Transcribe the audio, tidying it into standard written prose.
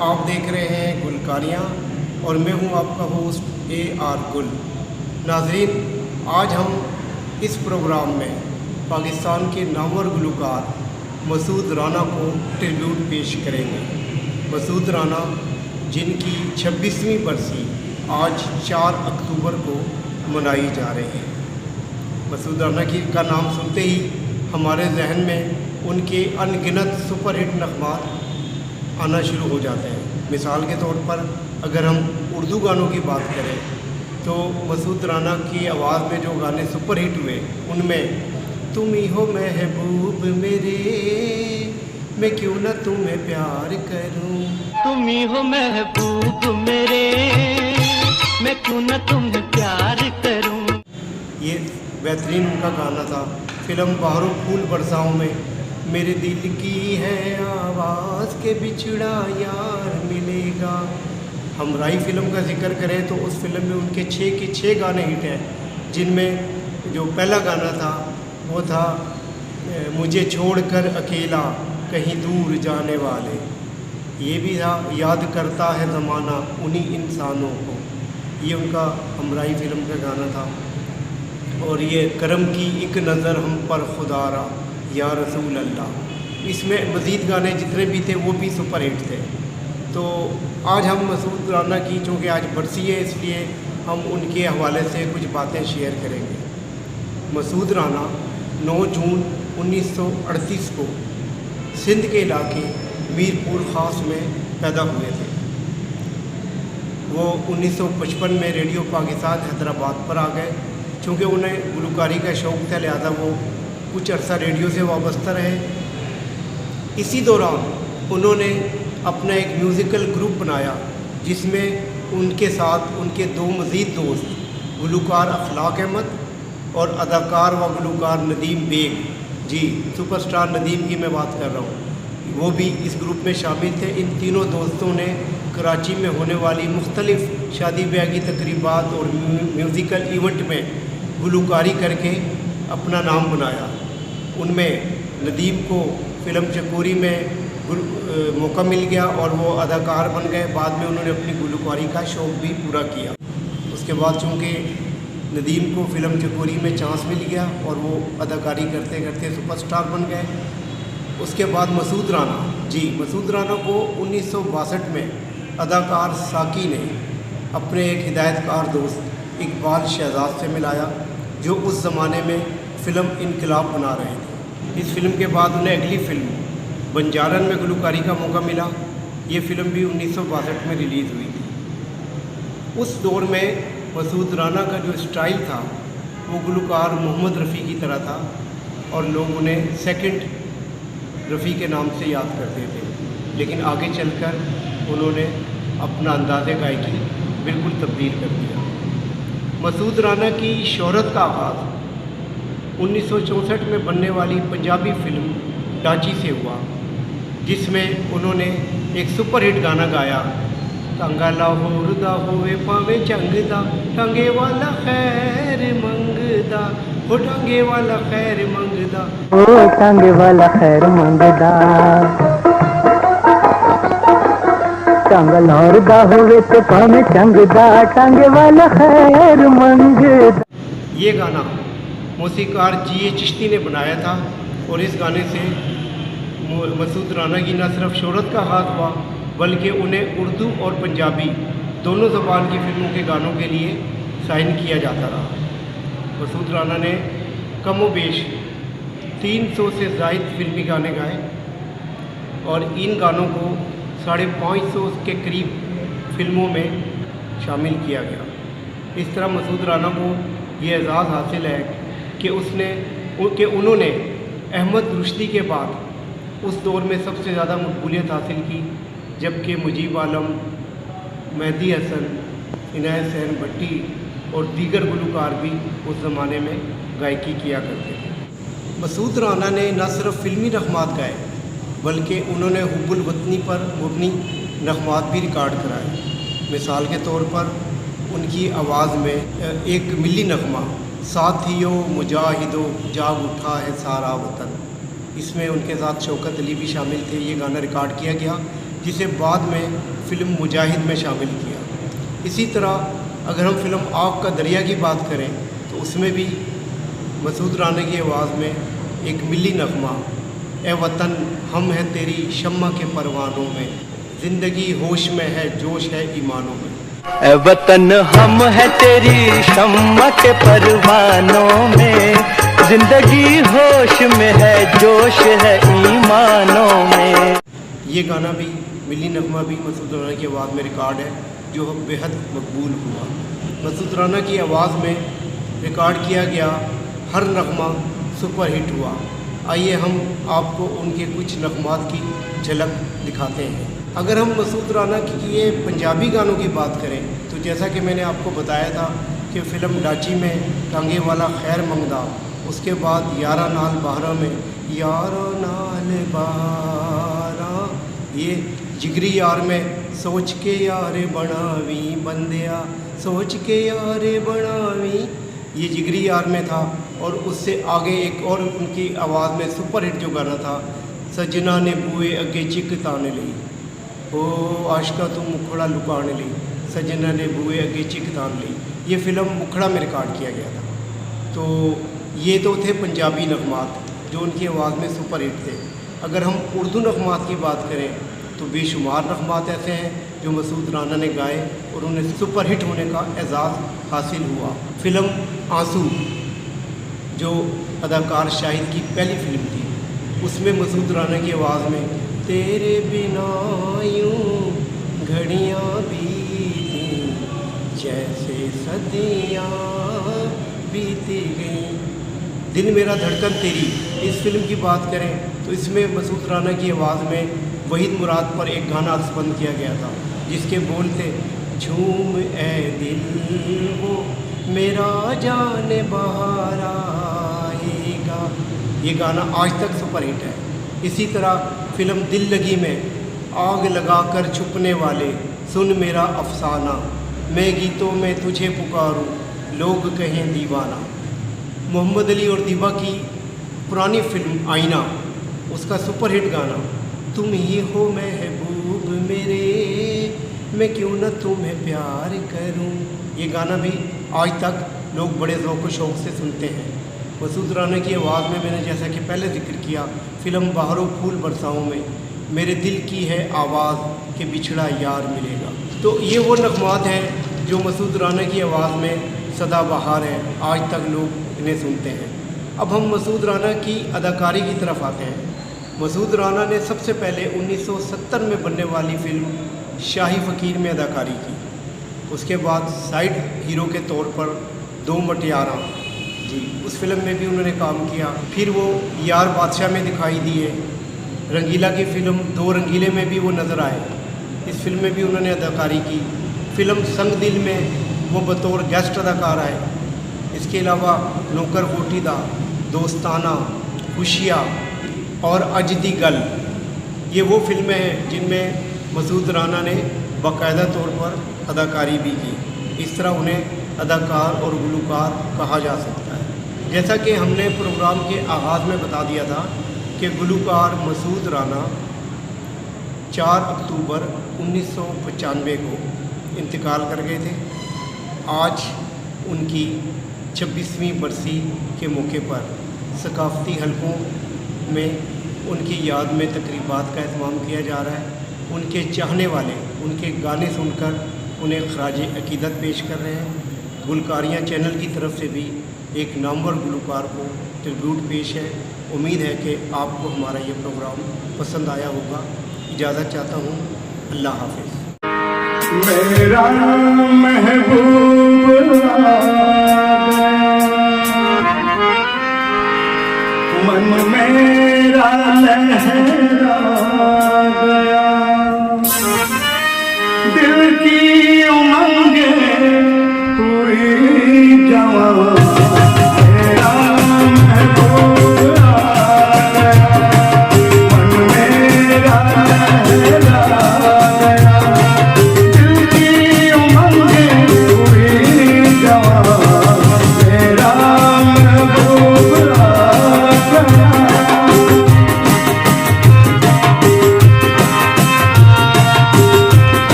आप देख रहे हैं गुलकारियाँ और मैं हूं आपका होस्ट AR गुल। नाजरीन, आज हम इस प्रोग्राम में पाकिस्तान के नामवर गुलकार मसूद राना को ट्रिब्यूट पेश करेंगे। मसूद राना, जिनकी 26वीं बरसी आज 4 अक्टूबर को मनाई जा रही है। मसूद राना का नाम सुनते ही हमारे जहन में उनके अनगिनत सुपरहिट नग़मात आना शुरू हो जाते हैं। मिसाल के तौर पर अगर हम उर्दू गानों की बात करें तो मसूद राना की आवाज़ में जो गाने सुपरहिट हुए उनमें तुम ही हो महबूब मेरे, मैं क्यों न तुम्हें प्यार करूं, तुम ही हो महबूब मेरे, मैं क्यों न तुम्हें प्यार करूं। ये बेहतरीन उनका गाना था। फिल्म बहारों फूल बरसाओं में मेरे दिल की है आवाज़ के बिछड़ा यार मिलेगा। हम राई फिल्म का जिक्र करें तो उस फिल्म में उनके 6 के 6 गाने हिट हैं, जिनमें जो पहला गाना था वो था मुझे छोड़कर अकेला कहीं दूर जाने वाले। ये भी था याद करता है ज़माना उन्हीं इंसानों को। ये उनका हमराई फिल्म का गाना था। और ये करम की एक नज़र हम पर खुदारा या रसूल अल्लाह। इसमें मज़ीद गाने जितने भी थे वो भी सुपर हिट थे। तो आज हम मसूद राना की, चूँकि आज बरसी है, इसलिए हम उनके हवाले से कुछ बातें शेयर करेंगे। मसूद राना 9 जून 1938 को सिंध के इलाके मीरपुर ख़ास में पैदा हुए थे। वो 1955 में रेडियो पाकिस्तान हैदराबाद पर आ गए। चूँकि उन्हें गुलकारी का शौक़ था, लिहाजा वो कुछ अरसा रेडियो से वाबस्ता रहे। इसी दौरान उन्होंने अपना एक म्यूज़िकल ग्रुप बनाया, जिसमें उनके साथ उनके 2 मज़ीद दोस्त गुलकार अखलाक अहमद और अदाकार व गुलकार नदीम बेग, जी सुपरस्टार नदीम की मैं बात कर रहा हूँ, वो भी इस ग्रुप में शामिल थे। इन तीनों दोस्तों ने कराची में होने वाली मुख्तलिफ़ शादी ब्याह की तकरीबात और म्यूज़िकल इवेंट में गुलकारी करके अपना नाम बनाया। उनमें नदीम को फ़िल्म चकोरी में मौका मिल गया और वो अदाकार बन गए। बाद में उन्होंने अपनी गुलकारी का शौक़ भी पूरा किया। उसके बाद चूँकि नदीम को फ़िल्म चकोरी में चांस मिल गया और वो अदाकारी करते करते सुपरस्टार बन गए। उसके बाद मसूद राना को 1962 में अदाकार साकी ने अपने एक हिदायतकार दोस्त इकबाल शहजाद से मिलाया, जो उस ज़माने में फ़िल्म इनकलाब बना रहे थे। इस फिल्म के बाद उन्हें अगली फ़िल्म बंजारन में गुलकारी का मौका मिला। ये फ़िल्म भी 1962 में रिलीज़ हुई थी। उस दौर में मसूद राना का जो स्टाइल था वो गुलकार मोहम्मद रफ़ी की तरह था और लोग उन्हें सेकंड रफ़ी के नाम से याद करते थे। लेकिन आगे चलकर उन्होंने अपना अंदाज़े गायकी बिल्कुल तब्दील कर दिया। मसूद राना की शोहरत का आगाज़ 1964 में बनने वाली पंजाबी फिल्म डाची से हुआ, जिसमें उन्होंने एक सुपरहिट गाना गाया, टांगा लाहौर दा होवे पावे चंगदा, टांगे वाला खैर मंगदा, हो टांगे वाला खैर मंगदा, ओ टांगे वाला खैर मंगदा, टांगा लाहौर दा होवे तो पावे चंगदा, टांगे वाला खैर मंगदा। ये गाना मौसीकार जी चिश्ती ने बनाया था और इस गाने से मसूद राना की न सिर्फ शोहरत का हाथ हुआ, बल्कि उन्हें उर्दू और पंजाबी दोनों ज़बान की फ़िल्मों के गानों के लिए साइन किया जाता रहा। मसूद राना ने कम व बेश 300 से ज़ायद फिल्मी गाने गाए और इन गानों को 550 के करीब फ़िल्मों में शामिल किया गया। इस तरह मसूद राना को ये एज़ाज़ हासिल है कि उन्होंने अहमद रुश्दी के बाद उस दौर में सबसे ज़्यादा मकबूलियत हासिल की, जबकि मुजीब आलम, मेहदी हसन, इनायत हुसैन भट्टी और दीगर गुलकार भी उस ज़माने में गायकी किया करते थे। मसूद राना ने न सिर्फ फ़िल्मी नग़मात गाए, बल्कि उन्होंने हुब्बुल वतनी पर मबनी नग़मात भी रिकॉर्ड कराए। मिसाल के तौर पर उनकी आवाज़ में एक मिली नग़मा, साथियों मुजाहिदों जाग उठा है सारा वतन, इसमें उनके साथ शौकत अली भी शामिल थे। ये गाना रिकॉर्ड किया गया जिसे बाद में फ़िल्म मुजाहिद में शामिल किया। इसी तरह अगर हम फ़िल्म आग का दरिया की बात करें तो उसमें भी मसूद राना की आवाज़ में एक मिली नगमा, ए वतन हम हैं तेरी शम्मा के परवानों में, ज़िंदगी होश में है जोश है ईमानों में। ए वतन हम हैं तेरी शम्मा के परवानों में, जिंदगी होश में है जोश है ईमानों में। ये गाना भी मिली नगमा भी मसूद राना की आवाज़ में रिकॉर्ड है जो बेहद मकबूल हुआ। मसूद राना की आवाज़ में रिकॉर्ड किया गया हर नगमा सुपरहिट हुआ। आइए हम आपको उनके कुछ नगमात की झलक दिखाते हैं। अगर हम मसूद राना की ये पंजाबी गानों की बात करें तो जैसा कि मैंने आपको बताया था कि फ़िल्म डाची में टांगे वाला खैर मंगदा, उसके बाद यारा नाल बहारा में यारा नाल बहारा, ये जिगरी यार में सोच के यारे बनावी बंदिया सोच के यारे बनावी, ये जिगरी यार में था। और उससे आगे एक और उनकी आवाज़ में सुपरहिट जो गाना था, सजना ने बुए अगे चिक ताने ली, ओ आशका तू मुखड़ा लुकाने ली, सजना ने बुए अगे चिक तान ली, ये फ़िल्म मुखड़ा में रिकॉर्ड किया गया था। तो ये तो थे पंजाबी नगमात जो उनकी आवाज़ में सुपरहिट थे। अगर हम उर्दू नगमात की बात करें तो बेशुमार नगमात ऐसे हैं जो मसूद राना ने गाए और उन्हें सुपरहिट होने का एजाज़ हासिल हुआ। फ़िल्म आंसू जो अदाकार शाहिद की पहली फ़िल्म थी, उसमें मसूद राना की आवाज़ में तेरे बिना यूं घड़ियाँ बीती जैसे सदियाँ बीती गई, दिल मेरा धड़कन तेरी, इस फिल्म की बात करें तो इसमें मसूद राना की आवाज़ में वहीद मुराद पर एक गाना अक्सबंद किया गया था जिसके बोल थे झूम ए दिल वो मेरा जाने बाहर आएगा, ये गाना आज तक सुपरहिट है। इसी तरह फ़िल्म दिल लगी में आग लगाकर छुपने वाले सुन मेरा अफसाना, मैं गीतों में तुझे पुकारूं लोग कहें दीवाना, मोहम्मद अली और दीबा की पुरानी फ़िल्म आईना, उसका सुपरहिट गाना तुम ही हो महबूब मेरे मैं क्यों न तुम्हें प्यार करूं, ये गाना भी आज तक लोग बड़े ज़ौक़ शौक़ से सुनते हैं। मसूद राना की आवाज़ में मैंने जैसा कि पहले जिक्र किया फ़िल्म बहारों फूल बरसाओं में मेरे दिल की है आवाज़ के बिछड़ा यार मिलेगा। तो ये वो नगमात हैं जो मसूद राना की आवाज़ में सदाबहार है, आज तक लोग इन्हें सुनते हैं। अब हम मसूद राना की अदाकारी की तरफ आते हैं। मसूद राना ने सबसे पहले 1970 में बनने वाली फ़िल्म शाही फ़कीर में अदाकारी की, उसके बाद साइड हीरो के तौर पर दो मटियारा जी उस फिल्म में भी उन्होंने काम किया। फिर वो यार बादशाह में दिखाई दिए, रंगीला की फ़िल्म दो रंगीले में भी वो नज़र आए, इस फिल्म में भी उन्होंने अदाकारी की। फ़िल्म संग दिल में वो बतौर गेस्ट अदाकार आए। इसके अलावा नौकर कोटीदा, दोस्ताना, खुशियाँ और अजदी गल, ये वो फिल्में हैं जिनमें मसूद राना ने बाकायदा तौर पर अदाकारी भी की। इस तरह उन्हें अदाकार और गुलकार कहा जा सकता है। जैसा कि हमने प्रोग्राम के आगाज़ में बता दिया था कि गुलकार मसूद राना 4 अक्टूबर 1995 को इंतकाल कर गए थे। आज उनकी 26वीं बरसी के मौके पर सकाफ़ती हलकों में उनकी याद में तकरीबात का एहतमाम किया जा रहा है। उनके चाहने वाले उनके गाने सुनकर उन्हें खराज अकीदत पेश कर रहे हैं। गुलकारियाँ चैनल की तरफ से भी एक नामवर गुलकार को ट्रिब्यूट पेश है। उम्मीद है कि आपको हमारा ये प्रोग्राम पसंद आया होगा। इजाज़त चाहता हूँ, अल्लाह हाफ़िज़। मेरा महबूब मन मेरा लहराए,